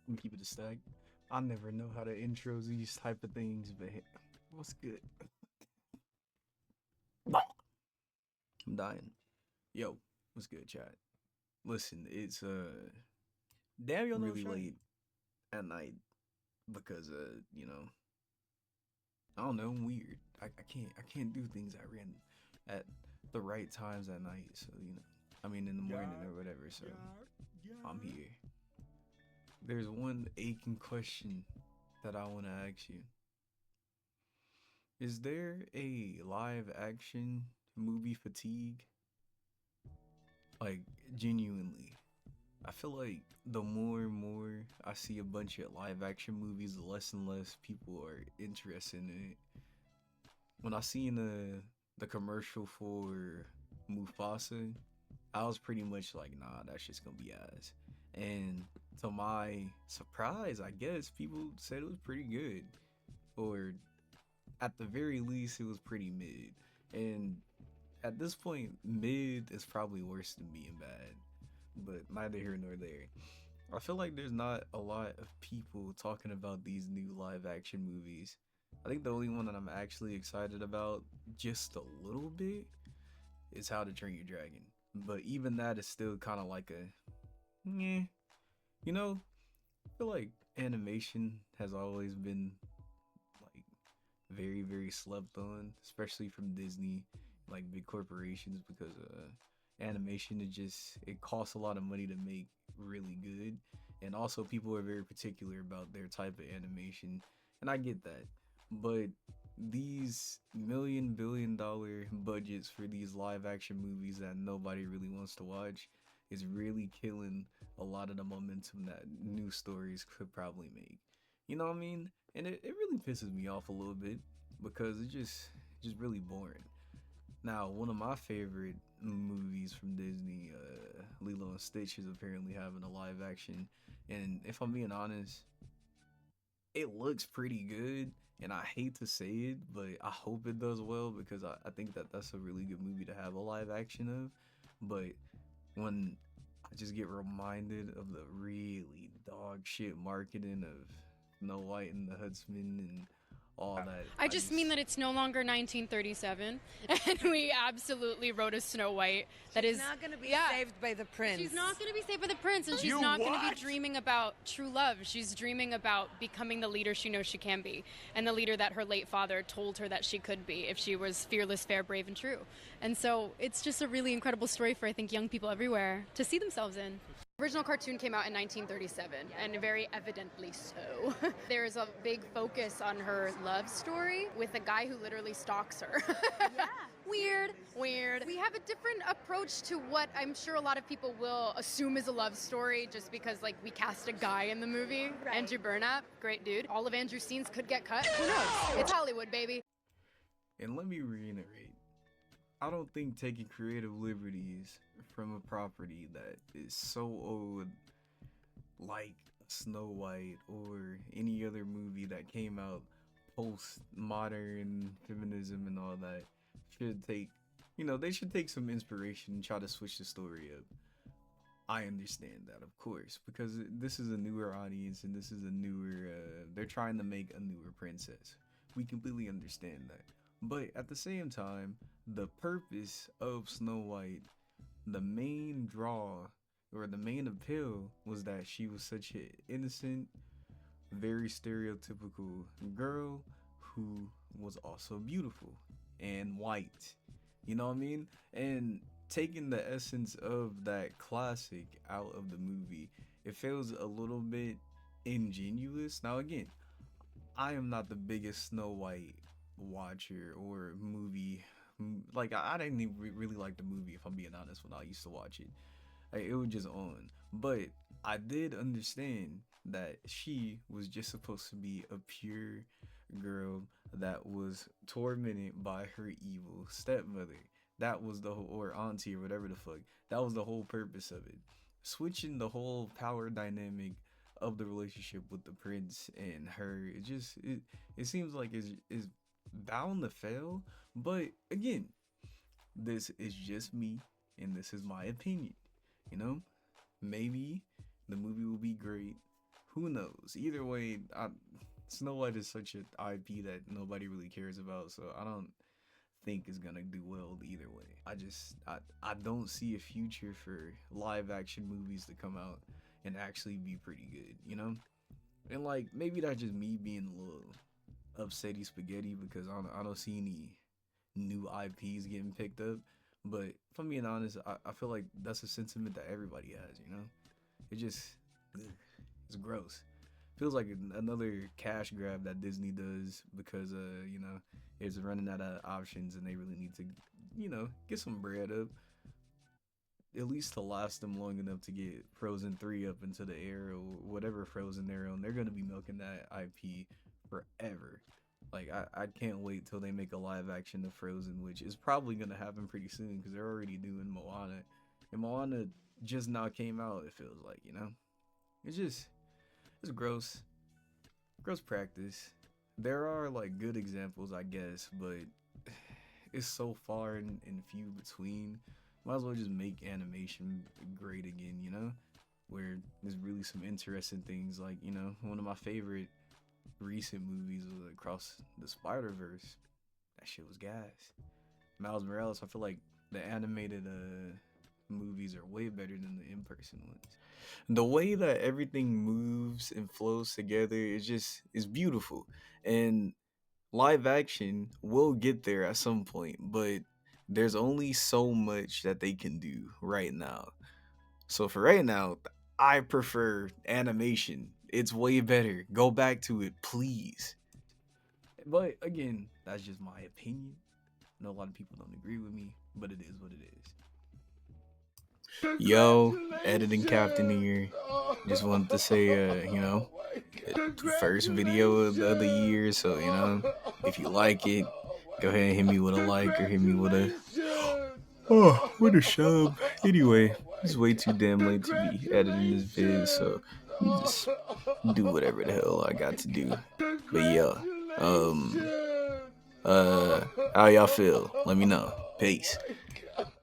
and keep it a stack. I never know how to intro these type of things, but hey, what's good? I'm dying. Yo, what's good, chat? Listen, it's Damn, you're no really shy. late at night because I don't know, I'm weird. I can't do things at the right times at night. So I mean in the morning Yeah, or whatever. So yeah, I'm yeah. here. There's one aching question that I want to ask you. Is there a live action movie fatigue? Like, genuinely. I feel like the more and more I see a bunch of live action movies, the less and less people are interested in it. When I seen the commercial for Mufasa, I was pretty much like, nah, that's just gonna be ass. And to my surprise, I guess people said it was pretty good. Or at the very least, it was pretty mid. And at this point, mid is probably worse than being bad. But neither here nor there. I feel like there's not a lot of people talking about these new live action movies. I think the only one that I'm actually excited about just a little bit is How to Train Your Dragon. But even that is still kind of like a, yeah, you know, I feel like animation has always been like very, very slept on, especially from Disney, like big corporations, because animation it costs a lot of money to make really good, and also people are very particular about their type of animation, and I get that, but these million billion-dollar budgets for these live action movies that nobody really wants to watch is really killing a lot of the momentum that new stories could probably make. You know what I mean? And it really pisses me off a little bit because it's just really boring. Now, one of my favorite movies from Disney, Lilo and Stitch, is apparently having a live action, and if I'm being honest, it looks pretty good. And I hate to say it, but I hope it does well because I think that that's a really good movie to have a live action of. But when I just get reminded of the really dog shit marketing of Snow White and the Huntsman and all that, I I just mean just that it's no longer 1937, and we absolutely wrote a Snow White that She's is not going to be yeah. saved by the prince. She's not going to be saved by the prince, and she's You not going to be what? dreaming about true love. She's dreaming about becoming the leader she knows she can be, and the leader that her late father told her that she could be if she was fearless, fair, brave, and true. And so it's just a really incredible story for, I think, young people everywhere to see themselves in. The original cartoon came out in 1937, and very evidently so. There's a big focus on her love story with a guy who literally stalks her. Yeah. Weird, weird. We have a different approach to what I'm sure a lot of people will assume is a love story just because, like, we cast a guy in the movie. Right. Andrew Burnap, great dude. All of Andrew's scenes could get cut. Who knows? It's Hollywood, baby. and let me reiterate, I don't think taking creative liberties from a property that is so old, like Snow White or any other movie that came out post modern feminism and all that, should take, they should take some inspiration and try to switch the story up. I understand that, of course, because this is a newer audience and this is a newer, they're trying to make a newer princess. We completely understand that. But at the same time, the purpose of Snow White, the main draw or the main appeal was that she was such an innocent, very stereotypical girl who was also beautiful and white. You know what I mean? And taking the essence of that classic out of the movie, it feels a little bit ingenuous. Now, again, I am not the biggest Snow White watcher or movie. Like, I didn't even really like the movie, if I'm being honest, when I used to watch it. Like, it was just on. But I did understand that she was just supposed to be a pure girl that was tormented by her evil stepmother. That was the whole, or auntie, or whatever the fuck. That was the whole purpose of it. Switching the whole power dynamic of the relationship with the prince and her, it seems like it's bound to fail. But again, this is just me, and this is my opinion. You know, maybe the movie will be great. who knows? Either way, Snow White is such an IP that nobody really cares about, so I don't think it's gonna do well either way. I don't see a future for live action movies to come out and actually be pretty good, you know? And like maybe that's just me being a little upsetty spaghetti because I don't see any new IPs getting picked up. But if I'm being honest, I feel like that's a sentiment that everybody has, you know? It just ugh, it's gross. Feels like another cash grab that Disney does because you know, it's running out of options and they really need to, you know, get some bread up. At least to last them long enough to get Frozen 3 up into the air or whatever Frozen they're on. They're gonna be milking that IP forever. Like I can't wait till they make a live action of Frozen, which is probably gonna happen pretty soon because they're already doing Moana, and Moana just now came out. It feels like, you know, it's gross, gross practice. There are like good examples, I guess, but it's so far and few between. Might as well just make animation great again, you know, where there's really some interesting things. Like, you know, one of my favorite recent movies was Across the Spider-Verse. That shit was gas. Miles Morales, I feel like the animated movies are way better than the in-person ones. The way that everything moves and flows together is beautiful. And live action will get there at some point, but there's only so much that they can do right now. So for right now, I prefer animation. It's way better. Go back to it, please. But again, that's just my opinion. I know a lot of people don't agree with me, but it is what it is. Yo, editing captain here. Just wanted to say, you know, first video of the year. So, you know, if you like it, go ahead and hit me with a like or hit me with a sub. Anyway, it's way too damn late to be editing this vid, so you just do whatever the hell I got to do. But yeah, how y'all feel? Let me know. Peace.